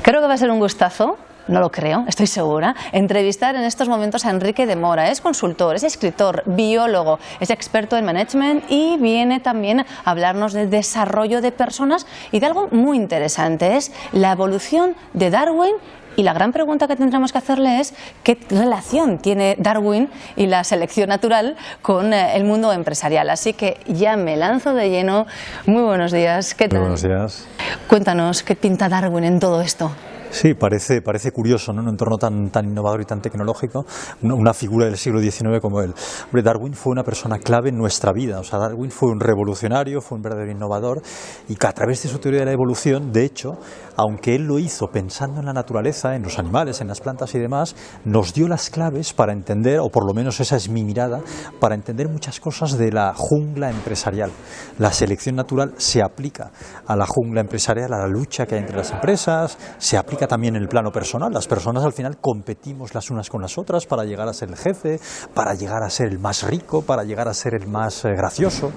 Creo que va a ser un gustazo, no lo creo, estoy segura, entrevistar en estos momentos a Enrique de Mora. Es consultor, es escritor, biólogo, es experto en management y viene también a hablarnos de desarrollo de personas y de algo muy interesante, es la evolución de Darwin. Y la gran pregunta que tendremos que hacerle es ¿qué relación tiene Darwin y la selección natural con el mundo empresarial? Así que ya me lanzo de lleno. Muy buenos días, ¿qué tal? Muy buenos días. Cuéntanos, ¿qué pinta Darwin en todo esto? Sí, parece curioso, ¿no? En un entorno tan innovador y tan tecnológico, una figura del siglo XIX como él. Hombre, Darwin fue una persona clave en nuestra vida. O sea, Darwin fue un revolucionario, fue un verdadero innovador y que a través de su teoría de la evolución, de hecho, aunque él lo hizo pensando en la naturaleza, en los animales, en las plantas y demás, nos dio las claves para entender, o por lo menos esa es mi mirada, para entender muchas cosas de la jungla empresarial. La selección natural se aplica a la jungla empresarial, a la lucha que hay entre las empresas, se aplica también en el plano personal. Las personas al final competimos las unas con las otras para llegar a ser el jefe, para llegar a ser el más rico, para llegar a ser el más gracioso,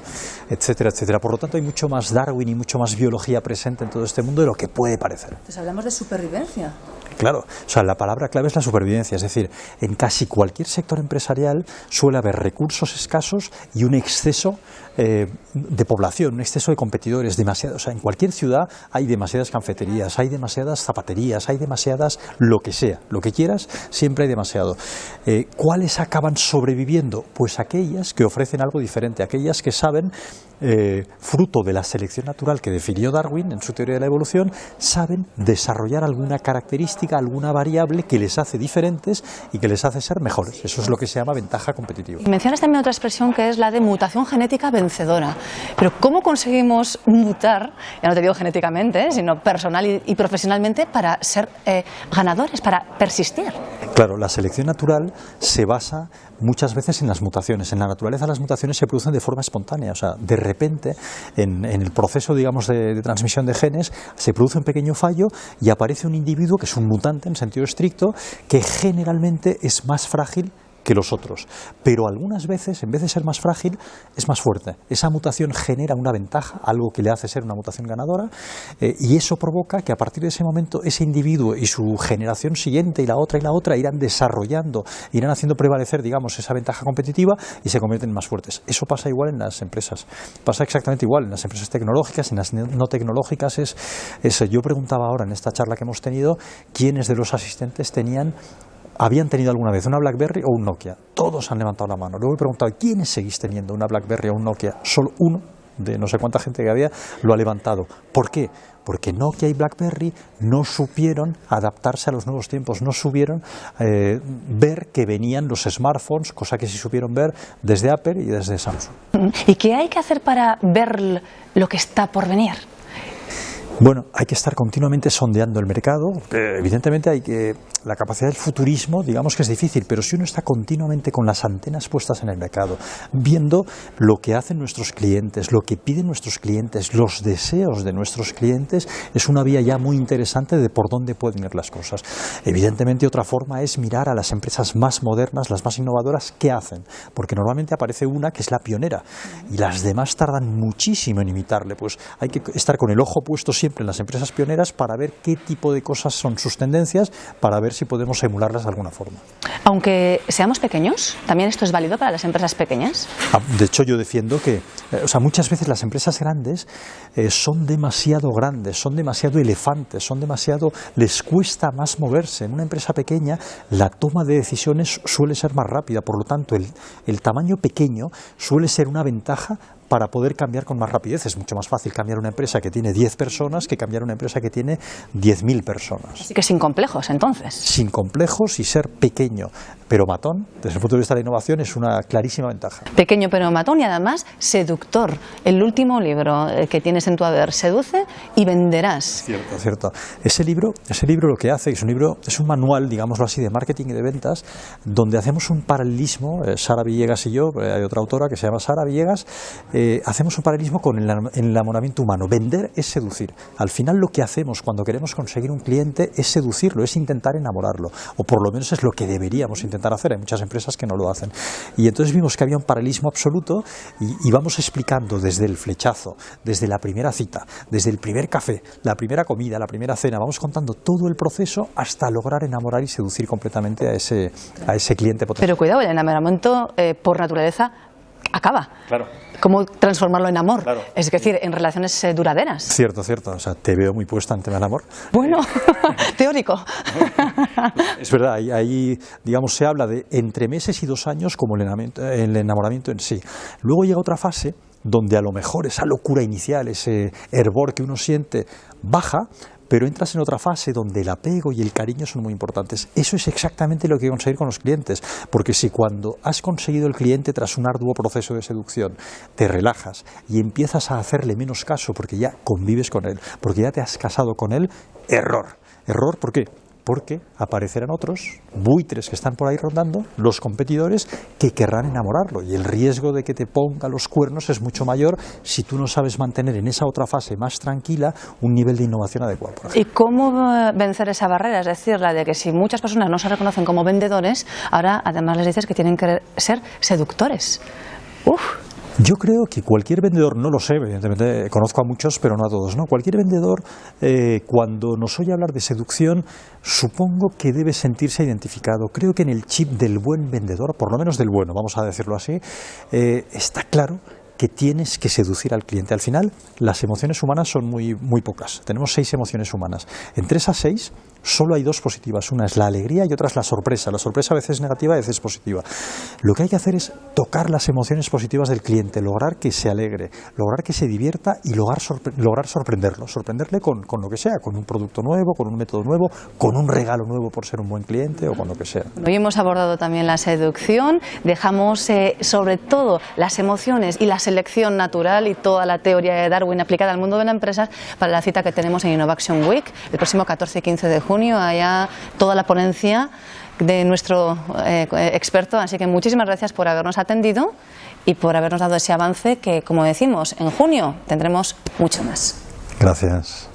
etcétera, etcétera. Por lo tanto, hay mucho más Darwin y mucho más biología presente en todo este mundo de lo que puede parecer. Pues hablamos de supervivencia. Claro, o sea, la palabra clave es la supervivencia, es decir, en casi cualquier sector empresarial suele haber recursos escasos y un exceso de población, un exceso de competidores, demasiado. O sea, en cualquier ciudad hay demasiadas cafeterías, hay demasiadas zapaterías, hay demasiadas lo que sea, lo que quieras, siempre hay demasiado. ¿Cuáles acaban sobreviviendo? Pues aquellas que ofrecen algo diferente, aquellas que saben, fruto de la selección natural que definió Darwin en su teoría de la evolución, saben desarrollar alguna característica, alguna variable que les hace diferentes y que les hace ser mejores. Eso es lo que se llama ventaja competitiva. Y mencionas también otra expresión que es la de mutación genética vencedora. Pero ¿cómo conseguimos mutar, ya no te digo genéticamente, sino personal y profesionalmente, para ser ganadores, para persistir? Claro, la selección natural se basa muchas veces en las mutaciones. En la naturaleza las mutaciones se producen de forma espontánea, o sea, de repente en el proceso, digamos, de transmisión de genes se produce un pequeño fallo y aparece un individuo que es un mutante en sentido estricto, que generalmente es más frágil que los otros, pero algunas veces, en vez de ser más frágil, es más fuerte. Esa mutación genera una ventaja, algo que le hace ser una mutación ganadora, y eso provoca que a partir de ese momento ese individuo y su generación siguiente y la otra irán desarrollando, irán haciendo prevalecer, digamos, esa ventaja competitiva y se convierten en más fuertes. Eso pasa igual en las empresas, pasa exactamente igual en las empresas tecnológicas, en las no tecnológicas. Yo preguntaba ahora en esta charla que hemos tenido quiénes de los asistentes habían tenido alguna vez una BlackBerry o un Nokia. Todos han levantado la mano. Luego he preguntado, ¿quiénes seguís teniendo una BlackBerry o un Nokia? Solo uno de no sé cuánta gente que había lo ha levantado. ¿Por qué? Porque Nokia y BlackBerry no supieron adaptarse a los nuevos tiempos, no supieron ver que venían los smartphones, cosa que sí supieron ver desde Apple y desde Samsung. ¿Y qué hay que hacer para ver lo que está por venir? Bueno, hay que estar continuamente sondeando el mercado. Evidentemente la capacidad del futurismo, digamos que es difícil, pero si uno está continuamente con las antenas puestas en el mercado, viendo lo que hacen nuestros clientes, lo que piden nuestros clientes, los deseos de nuestros clientes, es una vía ya muy interesante de por dónde pueden ir las cosas. Evidentemente otra forma es mirar a las empresas más modernas, las más innovadoras, ¿qué hacen? Porque normalmente aparece una que es la pionera y las demás tardan muchísimo en imitarle. Pues hay que estar con el ojo puesto siempre en las empresas pioneras para ver qué tipo de cosas son sus tendencias, para ver si podemos emularlas de alguna forma. Aunque seamos pequeños, ¿también esto es válido para las empresas pequeñas? De hecho, yo defiendo que muchas veces las empresas grandes son demasiado grandes, son demasiado elefantes, les cuesta más moverse. En una empresa pequeña la toma de decisiones suele ser más rápida, por lo tanto el tamaño pequeño suele ser una ventaja para poder cambiar con más rapidez. Es mucho más fácil cambiar una empresa que tiene 10 personas que cambiar una empresa que tiene 10.000 personas. Así que sin complejos, entonces. Sin complejos y ser pequeño, pero matón, desde el punto de vista de la innovación, es una clarísima ventaja. Pequeño pero matón y además seductor. El último libro que tienes en tu haber, Seduce y venderás. Cierto, cierto. Ese libro lo que hace, es un manual, digámoslo así, de marketing y de ventas, donde hacemos un paralelismo, Sara Villegas y yo, hay otra autora que se llama Sara Villegas, hacemos un paralelismo con el enamoramiento humano. Vender es seducir. Al final lo que hacemos cuando queremos conseguir un cliente es seducirlo, es intentar enamorarlo, o por lo menos es lo que deberíamos intentar hacer. Hay muchas empresas que no lo hacen. Y entonces vimos que había un paralelismo absoluto y vamos explicando desde el flechazo, desde la primera cita, desde el primer café, la primera comida, la primera cena, vamos contando todo el proceso hasta lograr enamorar y seducir completamente a ese cliente potencial. Pero cuidado, el enamoramiento por naturaleza acaba. Claro. ¿Cómo transformarlo en amor? Claro. Es decir, en relaciones duraderas. Cierto. O sea, te veo muy puesta en tema del amor. Bueno, teórico. Es verdad, ahí digamos se habla de entre meses y 2 años como el enamoramiento en sí. Luego llega otra fase donde a lo mejor esa locura inicial, ese hervor que uno siente baja, pero entras en otra fase donde el apego y el cariño son muy importantes. Eso es exactamente lo que hay que conseguir con los clientes, porque si cuando has conseguido el cliente tras un arduo proceso de seducción, te relajas y empiezas a hacerle menos caso porque ya convives con él, porque ya te has casado con él, error. ¿Error por qué? Porque aparecerán otros buitres que están por ahí rondando, los competidores, que querrán enamorarlo, y el riesgo de que te ponga los cuernos es mucho mayor si tú no sabes mantener en esa otra fase más tranquila un nivel de innovación adecuado. ¿Y cómo vencer esa barrera? Es decir, la de que si muchas personas no se reconocen como vendedores, ahora además les dices que tienen que ser seductores. Yo creo que cualquier vendedor, no lo sé, evidentemente conozco a muchos, pero no a todos, ¿no? Cualquier vendedor, cuando nos oye hablar de seducción, supongo que debe sentirse identificado. Creo que en el chip del buen vendedor, por lo menos del bueno, vamos a decirlo así, está claro que tienes que seducir al cliente. Al final, las emociones humanas son muy pocas. Tenemos 6 emociones humanas. Entre esas 6, solo hay 2 positivas. Una es la alegría y otra es la sorpresa. La sorpresa a veces es negativa, a veces es positiva. Lo que hay que hacer es tocar las emociones positivas del cliente, lograr que se alegre, lograr que se divierta y lograr sorprenderlo. Sorprenderle con lo que sea, con un producto nuevo, con un método nuevo, con un regalo nuevo por ser un buen cliente o con lo que sea. Hoy hemos abordado también la seducción, dejamos sobre todo las emociones y la selección natural y toda la teoría de Darwin aplicada al mundo de la empresa para la cita que tenemos en Innovation Week el próximo 14 y 15 de junio, allá toda la ponencia de nuestro experto, así que muchísimas gracias por habernos atendido y por habernos dado ese avance que, como decimos, en junio tendremos mucho más. Gracias.